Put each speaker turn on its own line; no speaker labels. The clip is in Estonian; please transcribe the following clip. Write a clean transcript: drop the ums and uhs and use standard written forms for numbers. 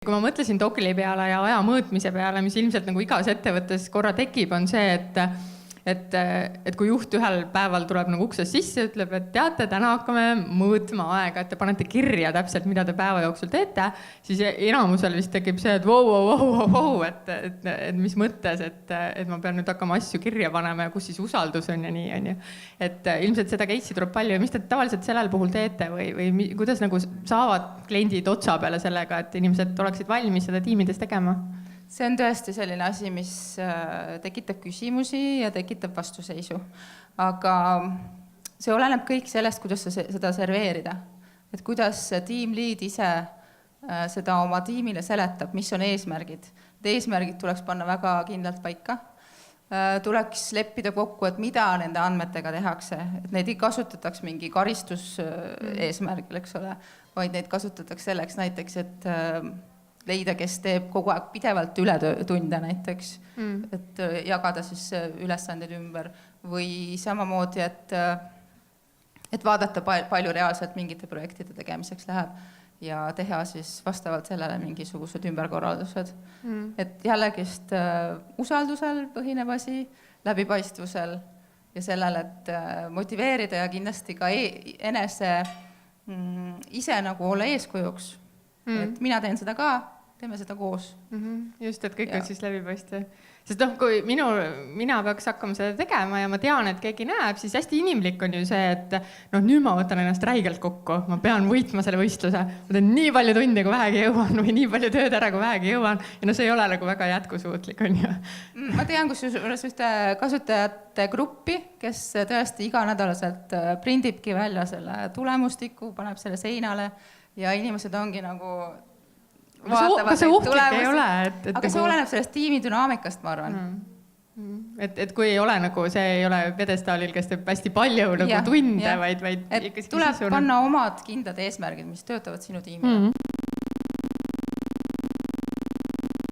kui ma mõtlesin Dokli peale ja aja mõõtmise peale, mis ilmselt nagu igas ettevõttes korra tekib, on see, et kui juht ühel päeval tuleb nagu uksest sisse, ütleb, et teate, täna hakkame mõõtma aega, et te panete kirja täpselt, mida te päeva jooksul teete, siis enamusel vist tekib see, et et mis mõttes, et ma pean nüüd hakkama asju kirja panema ja kus siis usaldus on ja nii on ju. Et ilmselt seda case'i tuleb palju ja mis te tavaliselt sellel puhul teete või kuidas nagu saavad kliendid otsa peale sellega, et inimesed oleksid valmis seda tiimides tegema?
See on tõesti selline asi, mis tekitab küsimusi ja tekitab vastuseisu. Aga see oleneb kõik sellest, kuidas seda serveerida. Et kuidas tiimliid ise seda oma tiimile seletab, mis on eesmärgid. Eesmärgid tuleks panna väga kindlalt paika. Tuleks leppida kokku, et mida nende andmetega tehakse. Et neid ei kasutataks mingi karistus eesmärgil, eks ole, vaid neid kasutatakse selleks näiteks, et leida, kes teeb kogu aeg pidevalt ületunde näiteks, et jagada siis ülesanded ümber või samamoodi, et vaadata palju reaalselt mingite projektide tegemiseks läheb ja teha siis vastavalt sellele mingisugused ümberkorraldused. Et jällegist usaldusel põhineb asi, läbipaistvusel ja sellel, et motiveerida ja kindlasti ka enese ise nagu olla eeskujuks. Et mina teen seda ka, teeme seda koos.
Just, et kõik on siis läbipaistev. Sest kui mina peaks hakkama seda tegema ja ma tean, et keegi näeb, siis hästi inimlik on ju see, et nüüd ma võtan ennast räigelt kokku, ma pean võitma selle võistluse, ma teen nii palju tunde, kui vähegi jõuan või nii palju tööd ära, kui vähegi jõuan ja see ei ole nagu väga jätkusuutlik, on ju.
Ma tean, kus ühte kasutajate gruppi, kes tõesti iganädalaselt prindibki välja selle tulemustiku, paneb selle seinale ja inimesed ongi nagu
kas see ohtlik ei ole?
Aga see oleneb sellest tiimi dünaamikast, ma arvan.
Et kui ei ole nagu, see ei ole pedestaalil, kes teeb hästi palju nagu tunde, vaid
tuleb panna omad kindlad eesmärgid, mis töötavad sinu tiimile.